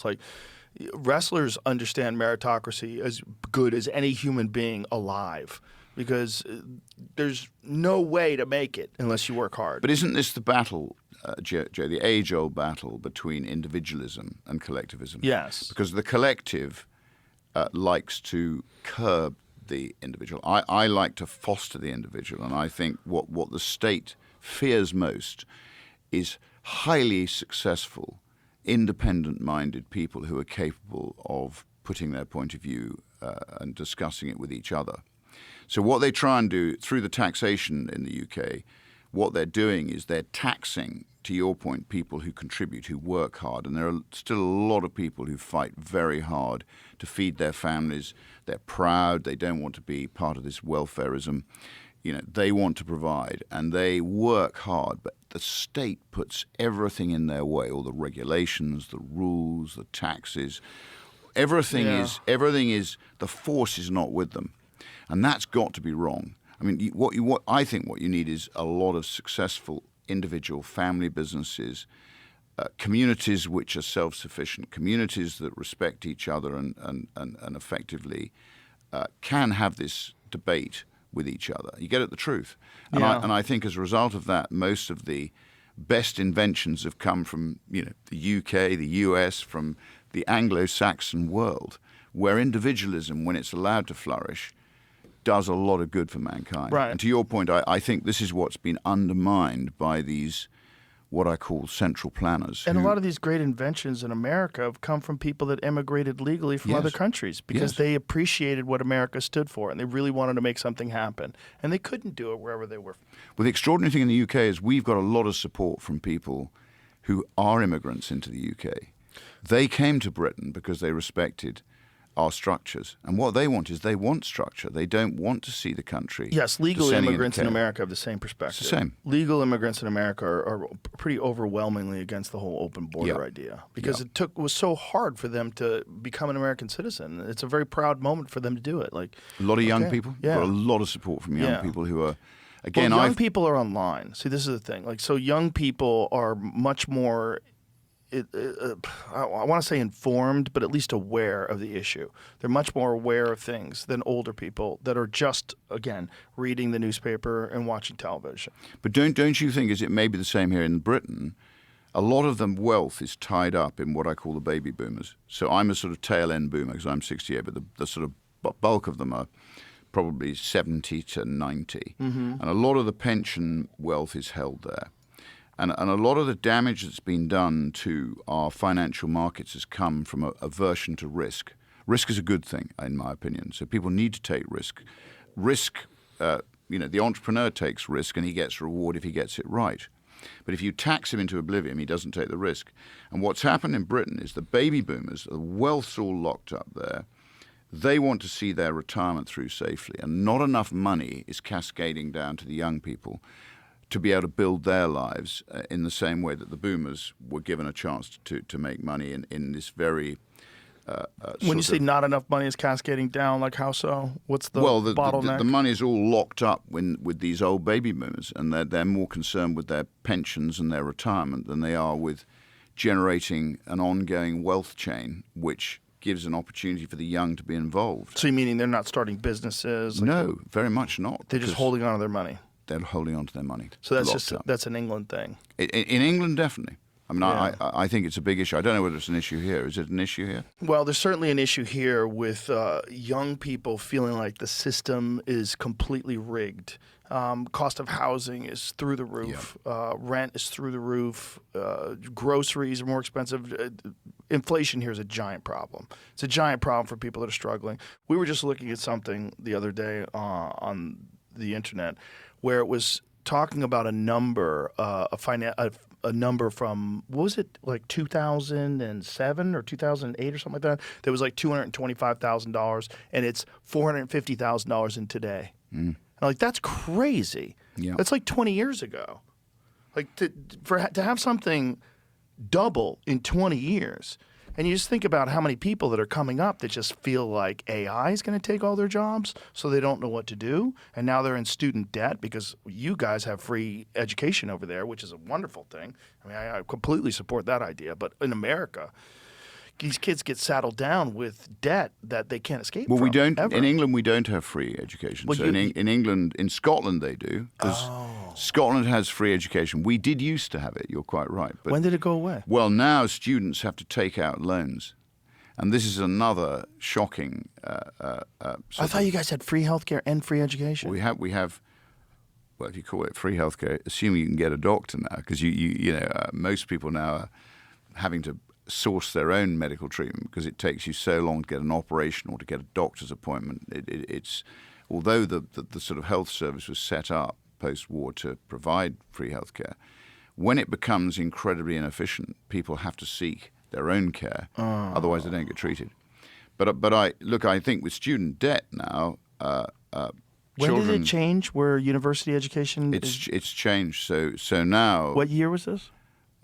Like, wrestlers understand meritocracy as good as any human being alive, because there's no way to make it unless you work hard. But isn't this the battle, Joe, the age-old battle between individualism and collectivism? Yes. Because the collective likes to curb the individual. I like to foster the individual, and I think what the state fears most is highly successful, independent-minded people who are capable of putting their point of view and discussing it with each other. So what they try and do through the taxation in the UK, what they're doing is they're taxing, to your point, people who contribute, who work hard. And there are still a lot of people who fight very hard to feed their families. They're proud. They don't want to be part of this welfarism. You know, they want to provide, and they work hard, but the state puts everything in their way, all the regulations, the rules, the taxes. Everything is, the force is not with them. And that's got to be wrong. I mean, I think what you need is a lot of successful individual family businesses, communities which are self-sufficient, communities that respect each other and effectively can have this debate with each other. You get at the truth. And, I think as a result of that, most of the best inventions have come from the UK, the US, from the Anglo-Saxon world, where individualism, when it's allowed to flourish, does a lot of good for mankind. Right. And to your point, I think this is what's been undermined by these, what I call central planners. And a lot of these great inventions in America have come from people that immigrated legally from other countries, because they appreciated what America stood for, and they really wanted to make something happen. And they couldn't do it wherever they were. Well, the extraordinary thing in the UK is we've got a lot of support from people who are immigrants into the UK. They came to Britain because they respected our structures. And what they want is they want structure. They don't want to see the country. Yes, legal descending immigrants in chaos. America have the same perspective. It's the same. Legal immigrants in America are pretty overwhelmingly against the whole open border idea, because it was so hard for them to become an American citizen. It's a very proud moment for them to do it. Like a lot of young people. Got a lot of support from young people who are, again, young people are online. See, this is the thing. Like, so young people are much more, I want to say informed, but at least aware of the issue. They're much more aware of things than older people that are just, again, reading the newspaper and watching television. But don't you think, as it may be the same here in Britain, a lot of them wealth is tied up in what I call the baby boomers. So I'm a sort of tail end boomer because I'm 68, but the sort of bulk of them are probably 70 to 90. Mm-hmm. And a lot of the pension wealth is held there. And a lot of the damage that's been done to our financial markets has come from a aversion to risk. Risk is a good thing, in my opinion. So people need to take risk. Risk, the entrepreneur takes risk and he gets reward if he gets it right. But if you tax him into oblivion, he doesn't take the risk. And what's happened in Britain is the baby boomers, the wealth's all locked up there. They want to see their retirement through safely. And not enough money is cascading down to the young people to be able to build their lives in the same way that the boomers were given a chance to make money in this very when you say not enough money is cascading down, like how so? What's the bottleneck? The money is all locked up with these old baby boomers, and they're more concerned with their pensions and their retirement than they are with generating an ongoing wealth chain, which gives an opportunity for the young to be involved. So you meaning they're not starting businesses? No, very much not. They're just holding on to their money. They're holding on to their money. So that's an England thing. In England, definitely. I mean, I think it's a big issue. I don't know whether it's an issue here. Is it an issue here? Well, there's certainly an issue here with young people feeling like the system is completely rigged. Cost of housing is through the roof. Rent is through the roof. Groceries are more expensive. Inflation here is a giant problem. It's a giant problem for people that are struggling. We were just looking at something the other day on the internet where it was talking about a number, a number from, what was it, like 2007 or 2008 or something like that? That was like $225,000, and it's $450,000 in today. And like, that's crazy. Yeah. That's like 20 years ago. Like to have something double in 20 years. And you just think about how many people that are coming up that just feel like AI is going to take all their jobs, so they don't know what to do. And now they're in student debt because you guys have free education over there, which is a wonderful thing. I mean, I completely support that idea. But in America, these kids get saddled down with debt that they can't escape Well, from. we don't. Ever. In England, we don't have free education. Well, So in England, in Scotland, they do, because Scotland has free education. We did used to have it. You're quite right. But when did it go away? well, now students have to take out loans, and this is another shocking. I thought you guys had free healthcare and free education. We have. Well, if you call it free healthcare, assuming you can get a doctor now, because most people now are having to source their own medical treatment because it takes you so long to get an operation or to get a doctor's appointment. It's although the sort of health service was set up post-war to provide free healthcare, when it becomes incredibly inefficient, people have to seek their own care, otherwise they don't get treated. But I think with student debt now. When Children, did it change where university education It's changed. So now. What year was this?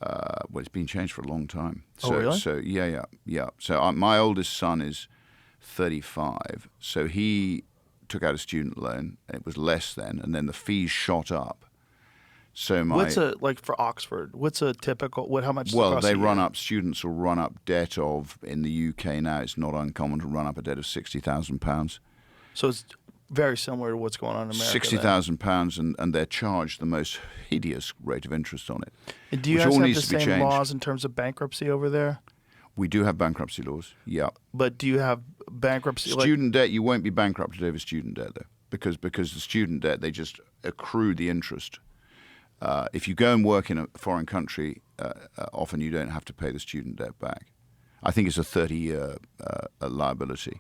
Well, it's been changed for a long time. Oh, really? So yeah. So my oldest son is 35. So he took out a student loan. It was less then, and then the fees shot up. So like for Oxford? What's a typical? How much? Well, they run up. Students will run up debt of in the UK now. It's not uncommon to run up a debt of £60,000. So it's very similar to what's going on in America. £60,000, and they're charged the most hideous rate of interest on it. And do you guys have the same laws in terms of bankruptcy over there? We do have bankruptcy laws, yeah. But do you have bankruptcy? Student debt, you won't be bankrupted over student debt, though, because the student debt, they just accrue the interest. If you go and work in a foreign country, often you don't have to pay the student debt back. I think it's a 30-year liability.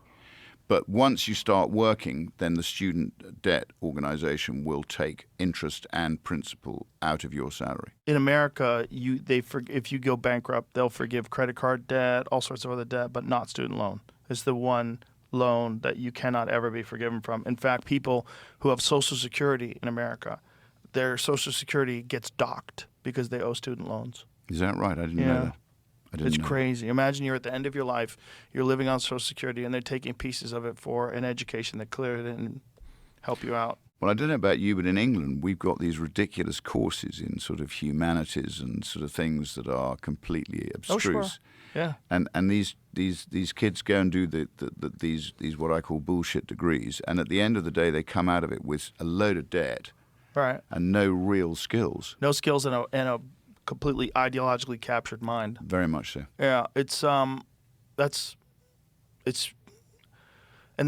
But once you start working, then the student debt organization will take interest and principal out of your salary. In America, if you go bankrupt, they'll forgive credit card debt, all sorts of other debt, but not student loan. It's the one loan that you cannot ever be forgiven from. In fact, people who have Social Security in America, their Social Security gets docked because they owe student loans. Is that right? I didn't know that. It's crazy. Imagine you're at the end of your life, you're living on Social Security, and they're taking pieces of it for an education that clearly didn't help you out. Well, I don't know about you, but in England, we've got these ridiculous courses in sort of humanities and sort of things that are completely abstruse. Oh, sure. Yeah. And these kids go and do these what I call bullshit degrees, and at the end of the day, they come out of it with a load of debt, right, and no real skills. No skills and a completely ideologically captured mind. Very much so. Yeah, and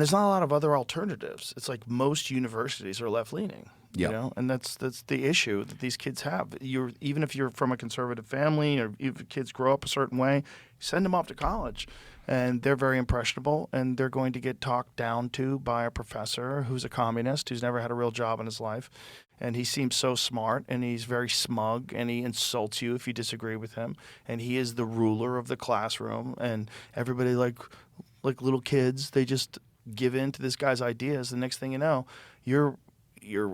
there's not a lot of other alternatives. It's like most universities are left leaning. Yeah. You know, and that's the issue that these kids have. Even if you're from a conservative family or if kids grow up a certain way, send them off to college. And they're very impressionable, and they're going to get talked down to by a professor who's a communist, who's never had a real job in his life. And he seems so smart, and he's very smug, and he insults you if you disagree with him. And he is the ruler of the classroom, and everybody, like little kids, they just give in to this guy's ideas. The next thing you know, you're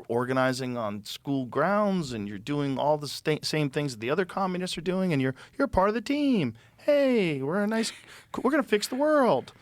organizing on school grounds, and you're doing all the same things that the other communists are doing, and you're part of the team. Hey, we're going to fix the world.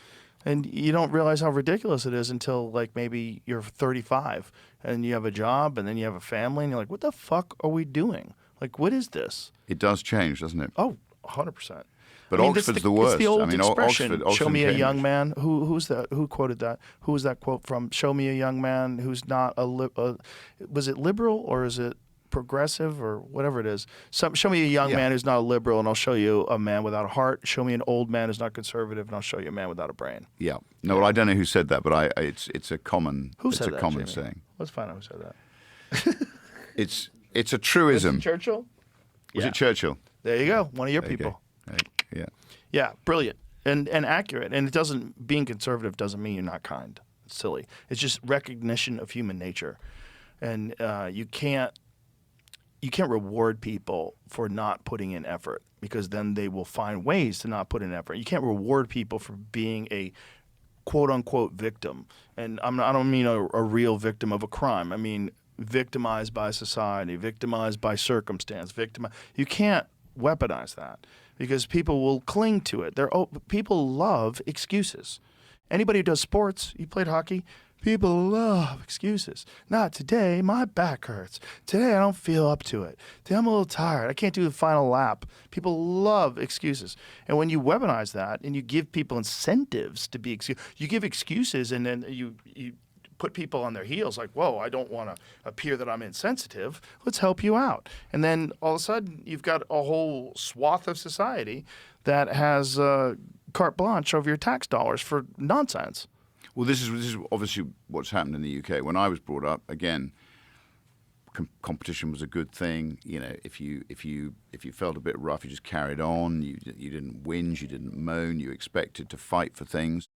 And you don't realize how ridiculous it is until like maybe you're 35 and you have a job and then you have a family and you're like, what the fuck are we doing? Like, what is this? It does change, doesn't it? Oh, 100%. But Oxford's the worst. It's the old expression, Oxford show me a Cambridge. young man. Who's that? Who quoted that? Who was that quote from? Show me a young man who's not was it liberal or is it progressive or whatever it is? Show me a young man who's not a liberal, and I'll show you a man without a heart. Show me an old man who's not conservative, and I'll show you a man without a brain. Yeah. No, well, I don't know who said that, but it's a common Jamie? saying. Let's find out who said that. It's a truism. Churchill? Was it Churchill? There you go. One of your people. Yeah. Yeah, brilliant and accurate. And being conservative doesn't mean you're not kind. It's silly. It's just recognition of human nature. And you can't reward people for not putting in effort, because then they will find ways to not put in effort. You can't reward people for being a quote-unquote victim. And I don't mean a real victim of a crime. I mean victimized by society, victimized by circumstance. You can't weaponize that, because people will cling to it. People love excuses. Anybody who does sports, you played hockey, People love excuses. Not today, my back hurts. Today I don't feel up to it. Today I'm a little tired. I can't do the final lap. People love excuses. And when you weaponize that and you give people incentives to be you give excuses and then you put people on their heels like, whoa, I don't want to appear that I'm insensitive. Let's help you out. And then all of a sudden you've got a whole swath of society that has carte blanche over your tax dollars for nonsense. Well, this is obviously what's happened in the UK. When I was brought up, again, competition was a good thing. You know, if you felt a bit rough, you just carried on. You didn't whinge, you didn't moan. You expected to fight for things.